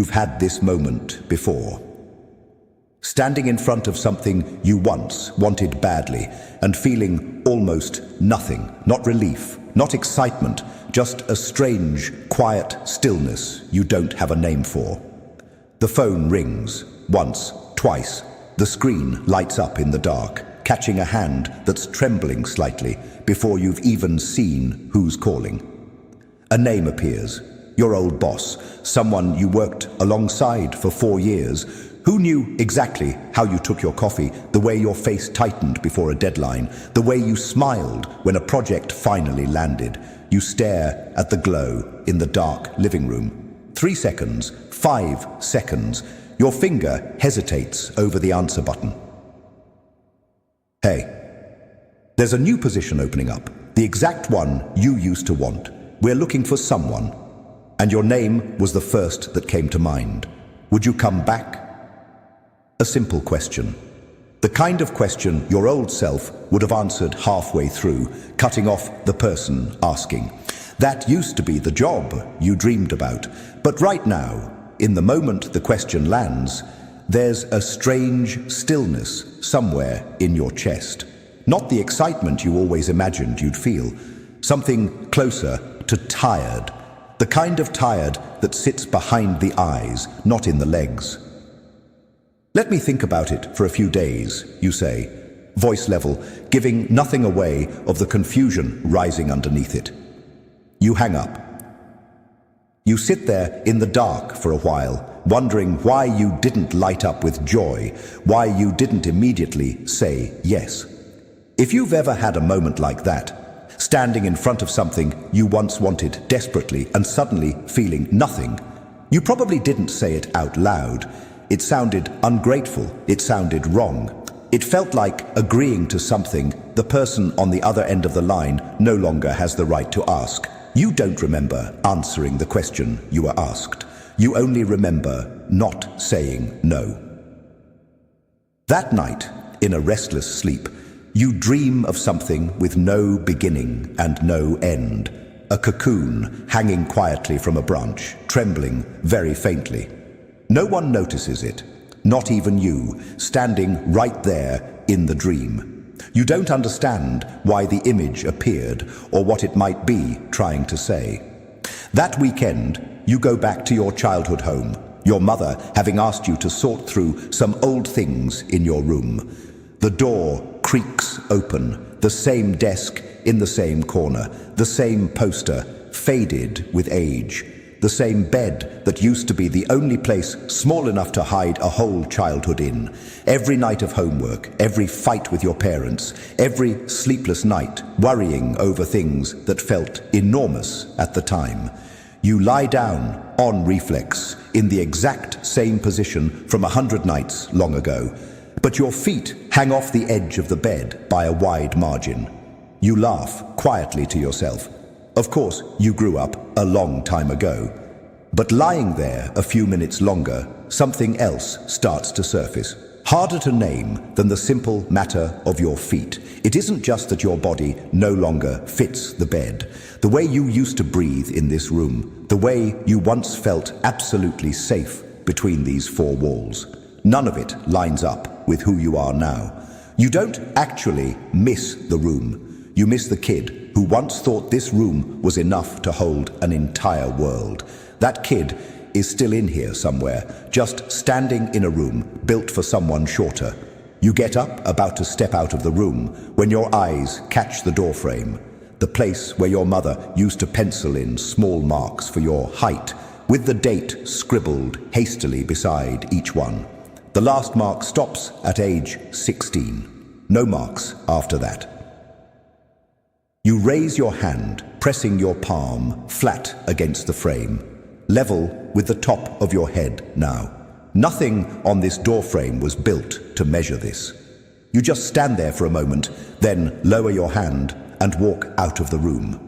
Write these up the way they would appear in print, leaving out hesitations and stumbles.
you've had this moment before. Standing in front of something you once wanted badly and feeling almost nothing, not relief, not excitement, just a strange, quiet stillness you don't have a name for. The phone rings, once, twice. The screen lights up in the dark, catching a hand that's trembling slightly before you've even seen who's calling. A name appears, your old boss, someone you worked alongside for 4 years, who knew exactly how you took your coffee, the way your face tightened before a deadline, the way you smiled when a project finally landed. You stare at the glow in the dark living room. 3 seconds, 5 seconds, your finger hesitates over the answer button. Hey, there's a new position opening up, the exact one you used to want. We're looking for someone, and your name was the first that came to mind. Would you come back? A simple question. The kind of question your old self would have answered halfway through, cutting off the person asking. That used to be the job you dreamed about. But right now, in the moment the question lands, there's a strange stillness somewhere in your chest. Not the excitement you always imagined you'd feel. Something closer to tired. The kind of tired that sits behind the eyes, not in the legs. Let me think about it for a few days, you say, voice level, giving nothing away of the confusion rising underneath it. You hang up. You sit there in the dark for a while, wondering why you didn't light up with joy, why you didn't immediately say yes. If you've ever had a moment like that, standing in front of something you once wanted desperately and suddenly feeling nothing, you probably didn't say it out loud. It sounded ungrateful, it sounded wrong. It felt like agreeing to something the person on the other end of the line no longer has the right to ask. You don't remember answering the question you were asked. You only remember not saying no. That night, in a restless sleep, you dream of something with no beginning and no end. A cocoon hanging quietly from a branch, trembling very faintly. No one notices it, not even you, standing right there in the dream. You don't understand why the image appeared or what it might be trying to say. That weekend, you go back to your childhood home, your mother having asked you to sort through some old things in your room. The door creaks open, the same desk in the same corner, the same poster, faded with age. The same bed that used to be the only place small enough to hide a whole childhood in. Every night of homework, every fight with your parents, every sleepless night worrying over things that felt enormous at the time. You lie down on reflex in the exact same position from 100 nights long ago, but your feet hang off the edge of the bed by a wide margin. You laugh quietly to yourself. Of course, you grew up a long time ago. But lying there a few minutes longer, something else starts to surface. Harder to name than the simple matter of your feet. It isn't just that your body no longer fits the bed. The way you used to breathe in this room, the way you once felt absolutely safe between these 4 walls. None of it lines up with who you are now. You don't actually miss the room. You miss the kid who once thought this room was enough to hold an entire world. That kid is still in here somewhere, just standing in a room built for someone shorter. You get up, about to step out of the room, when your eyes catch the doorframe, the place where your mother used to pencil in small marks for your height, with the date scribbled hastily beside each one. The last mark stops at age 16. No marks after that. You raise your hand, pressing your palm flat against the frame, level with the top of your head now. Nothing on this doorframe was built to measure this. You just stand there for a moment, then lower your hand and walk out of the room.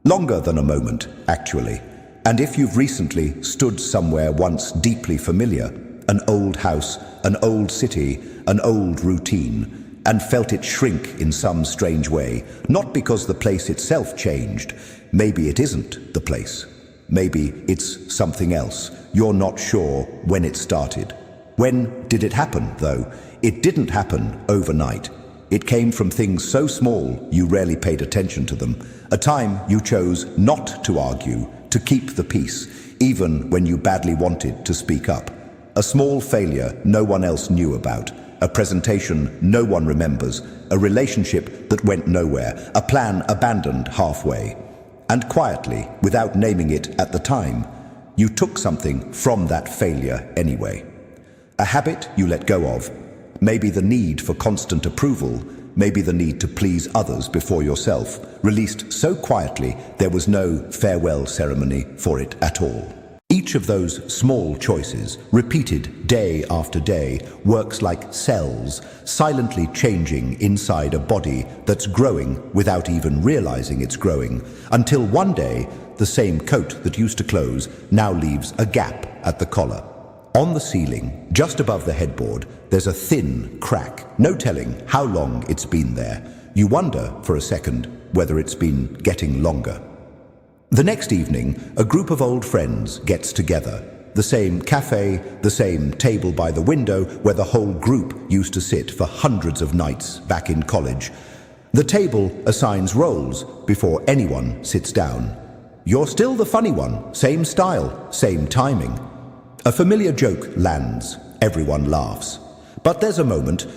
Longer than a moment, actually. And if you've recently stood somewhere once deeply familiar, an old house, an old city, an old routine, and felt it shrink in some strange way, not because the place itself changed, maybe it isn't the place, Maybe it's something else. You're not sure when it started. When did it happen, though? It didn't happen overnight. It came from things so small you rarely paid attention to them. A time you chose not to argue, to keep the peace, even when you badly wanted to speak up. A small failure no one else knew about. A presentation no one remembers. A relationship that went nowhere. A plan abandoned halfway. And quietly, without naming it at the time, you took something from that failure anyway. A habit you let go of. Maybe the need for constant approval, maybe the need to please others before yourself, released so quietly there was no farewell ceremony for it at all. Each of those small choices, repeated day after day, works like cells, silently changing inside a body that's growing without even realizing it's growing, until one day, the same coat that used to close now leaves a gap at the collar. On the ceiling, just above the headboard, there's a thin crack, no telling how long it's been there. You wonder for a second whether it's been getting longer. The next evening, a group of old friends gets together. The same cafe, the same table by the window where the whole group used to sit for hundreds of nights back in college. The table assigns roles before anyone sits down. You're still the funny one, same style, same timing. A familiar joke lands, everyone laughs. But there's a moment,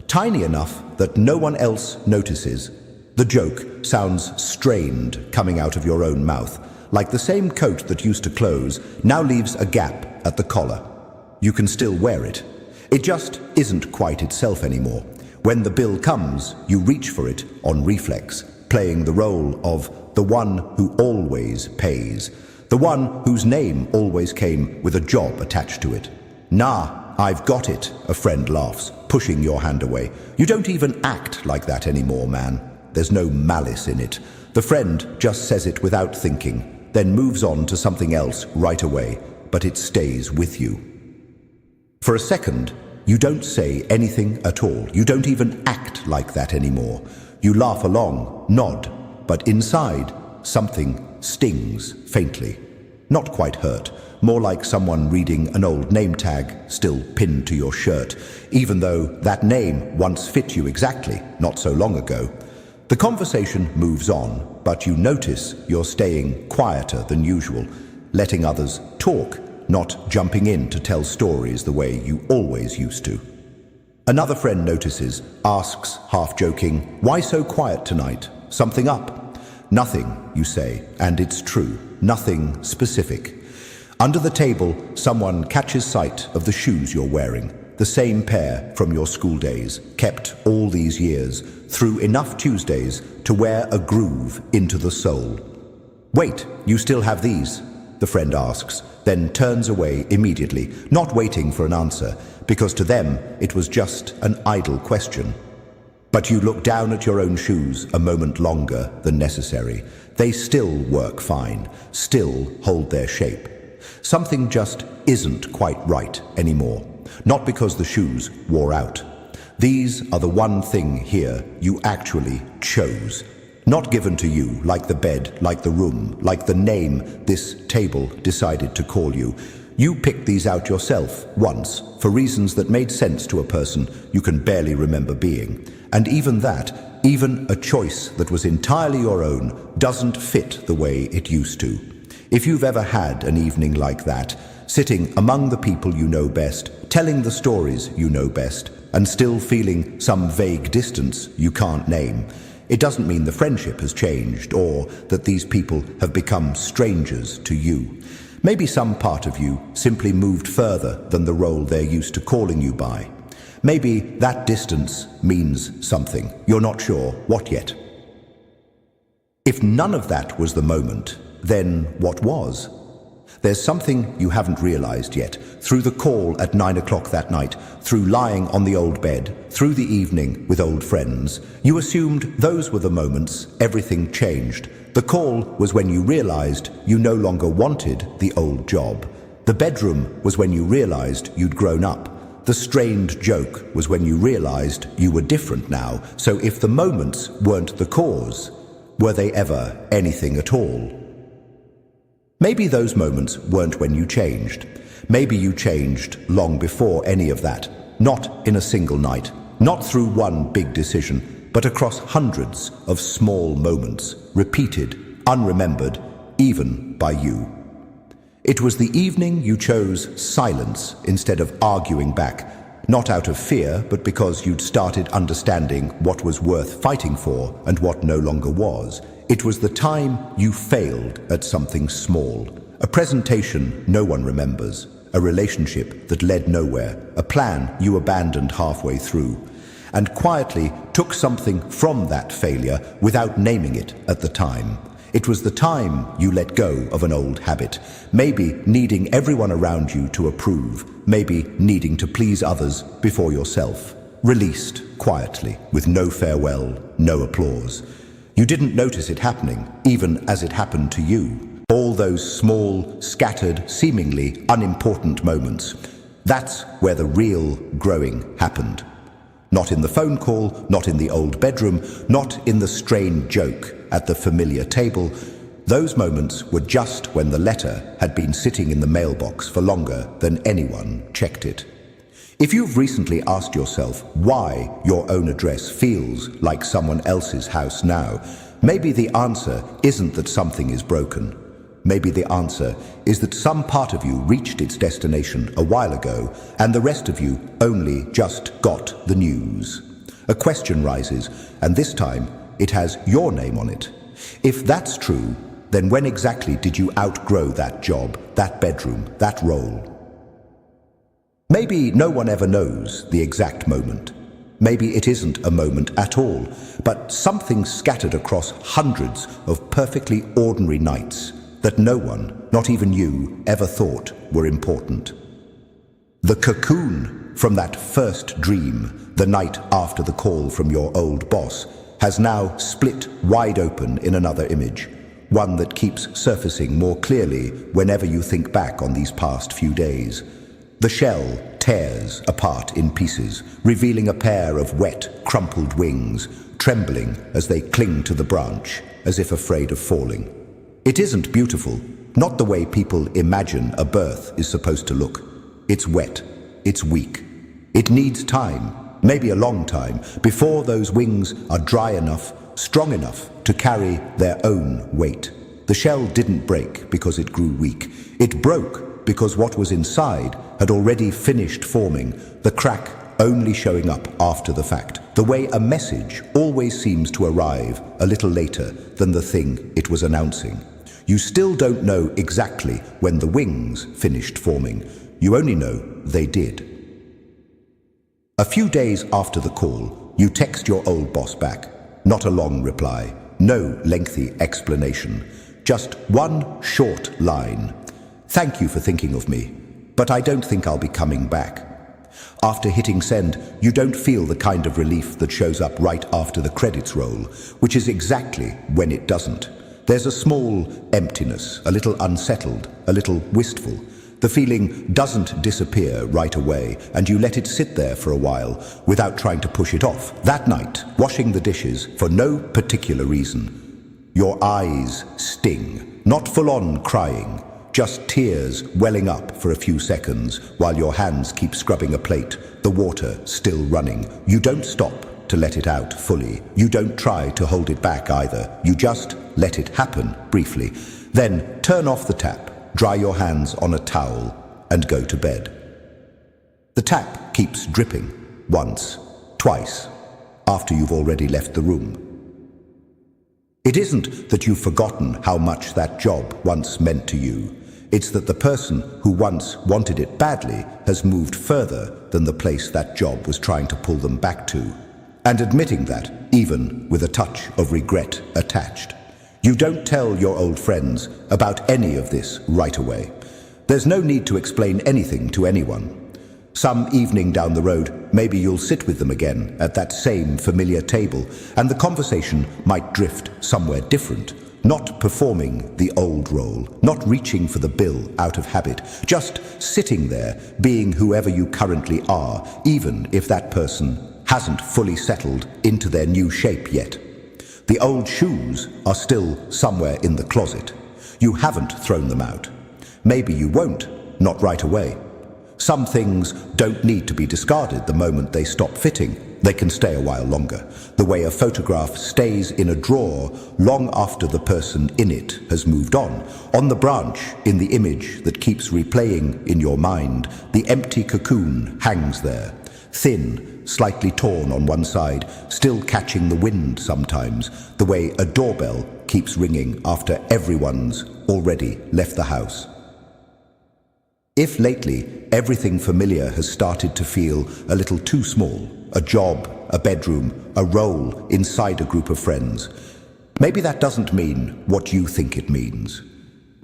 tiny enough that no one else notices. The joke sounds strained coming out of your own mouth, like the same coat that used to close now leaves a gap at the collar. You can still wear it. It just isn't quite itself anymore. When the bill comes, you reach for it on reflex, playing the role of the one who always pays. The one whose name always came with a job attached to it. Nah, I've got it, a friend laughs, pushing your hand away. You don't even act like that anymore, man. There's no malice in it. The friend just says it without thinking, then moves on to something else right away, but it stays with you. For a second, you don't say anything at all. You don't even act like that anymore. You laugh along, nod, but inside, something stings faintly. Not quite hurt, more like someone reading an old name tag still pinned to your shirt, even though that name once fit you exactly, not so long ago. The conversation moves on, but you notice you're staying quieter than usual, letting others talk, not jumping in to tell stories the way you always used to. Another friend notices, asks, half joking, "Why so quiet tonight? Something up?" "Nothing," you say, and it's true, nothing specific. Under the table, someone catches sight of the shoes you're wearing, the same pair from your school days, kept all these years, through enough Tuesdays to wear a groove into the soul. "Wait, you still have these?" the friend asks, then turns away immediately, not waiting for an answer, because to them it was just an idle question. But you look down at your own shoes a moment longer than necessary. They still work fine, still hold their shape. Something just isn't quite right anymore, not because the shoes wore out. These are the one thing here you actually chose. Not given to you, like the bed, like the room, like the name this table decided to call you. You picked these out yourself, once, for reasons that made sense to a person you can barely remember being. And even that, even a choice that was entirely your own, doesn't fit the way it used to. If you've ever had an evening like that, sitting among the people you know best, telling the stories you know best, and still feeling some vague distance you can't name, it doesn't mean the friendship has changed or that these people have become strangers to you. Maybe some part of you simply moved further than the role they're used to calling you by. Maybe that distance means something. You're not sure what yet. If none of that was the moment, then what was? There's something you haven't realized yet. Through the call at 9 o'clock that night, through lying on the old bed, through the evening with old friends, you assumed those were the moments everything changed. The call was when you realized you no longer wanted the old job. The bedroom was when you realized you'd grown up. The strained joke was when you realized you were different now. So if the moments weren't the cause, were they ever anything at all? Maybe those moments weren't when you changed. Maybe you changed long before any of that, not in a single night, not through one big decision, but across hundreds of small moments, repeated, unremembered, even by you. It was the evening you chose silence instead of arguing back, not out of fear, but because you'd started understanding what was worth fighting for and what no longer was. It was the time you failed at something small, a presentation no one remembers, a relationship that led nowhere, a plan you abandoned halfway through, and quietly took something from that failure without naming it at the time. It was the time you let go of an old habit, maybe needing everyone around you to approve, maybe needing to please others before yourself. Released quietly, with no farewell, no applause. You didn't notice it happening, even as it happened to you. All those small, scattered, seemingly unimportant moments. That's where the real growing happened. Not in the phone call, not in the old bedroom, not in the strained joke at the familiar table. Those moments were just when the letter had been sitting in the mailbox for longer than anyone checked it. If you've recently asked yourself why your own address feels like someone else's house now, maybe the answer isn't that something is broken. Maybe the answer is that some part of you reached its destination a while ago, and the rest of you only just got the news. A question rises, and this time it has your name on it. If that's true, then when exactly did you outgrow that job, that bedroom, that role? Maybe no one ever knows the exact moment. Maybe it isn't a moment at all, but something scattered across hundreds of perfectly ordinary nights that no one, not even you, ever thought were important. The cocoon from that first dream, the night after the call from your old boss, has now split wide open in another image, one that keeps surfacing more clearly whenever you think back on these past few days. The shell tears apart in pieces, revealing a pair of wet, crumpled wings, trembling as they cling to the branch, as if afraid of falling. It isn't beautiful, not the way people imagine a birth is supposed to look. It's wet, it's weak. It needs time, maybe a long time, before those wings are dry enough, strong enough to carry their own weight. The shell didn't break because it grew weak. It broke because what was inside had already finished forming, the crack only showing up after the fact, the way a message always seems to arrive a little later than the thing it was announcing. You still don't know exactly when the wings finished forming. You only know they did. A few days after the call, you text your old boss back. Not a long reply, no lengthy explanation, just one short line. "Thank you for thinking of me, but I don't think I'll be coming back." After hitting send, you don't feel the kind of relief that shows up right after the credits roll, which is exactly when it doesn't. There's a small emptiness, a little unsettled, a little wistful. The feeling doesn't disappear right away, and you let it sit there for a while without trying to push it off. That night, washing the dishes for no particular reason, your eyes sting, not full-on crying, just tears welling up for a few seconds while your hands keep scrubbing a plate, the water still running. You don't stop to let it out fully. You don't try to hold it back either. You just let it happen briefly. Then turn off the tap, dry your hands on a towel, and go to bed. The tap keeps dripping, once, twice, after you've already left the room. It isn't that you've forgotten how much that job once meant to you. It's that the person who once wanted it badly has moved further than the place that job was trying to pull them back to. And admitting that, even with a touch of regret attached. You don't tell your old friends about any of this right away. There's no need to explain anything to anyone. Some evening down the road, maybe you'll sit with them again at that same familiar table, and the conversation might drift somewhere different, not performing the old role, not reaching for the bill out of habit, just sitting there, being whoever you currently are, even if that person hasn't fully settled into their new shape yet. The old shoes are still somewhere in the closet. You haven't thrown them out. Maybe you won't, not right away. Some things don't need to be discarded the moment they stop fitting. They can stay a while longer, the way a photograph stays in a drawer long after the person in it has moved on the branch in the image that keeps replaying in your mind. The empty cocoon hangs there, thin, slightly torn on one side, still catching the wind sometimes, the way a doorbell keeps ringing after everyone's already left the house. If lately everything familiar has started to feel a little too small, a job, a bedroom, a role inside a group of friends, maybe that doesn't mean what you think it means.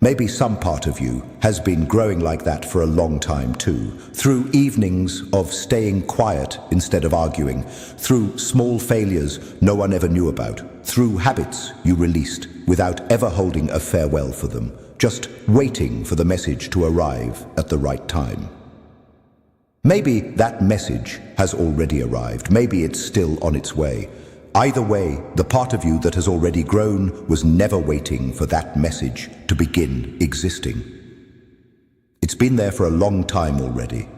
Maybe some part of you has been growing like that for a long time too, through evenings of staying quiet instead of arguing, through small failures no one ever knew about, through habits you released without ever holding a farewell for them, just waiting for the message to arrive at the right time. Maybe that message has already arrived. Maybe it's still on its way. Either way, the part of you that has already grown was never waiting for that message to begin existing. It's been there for a long time already.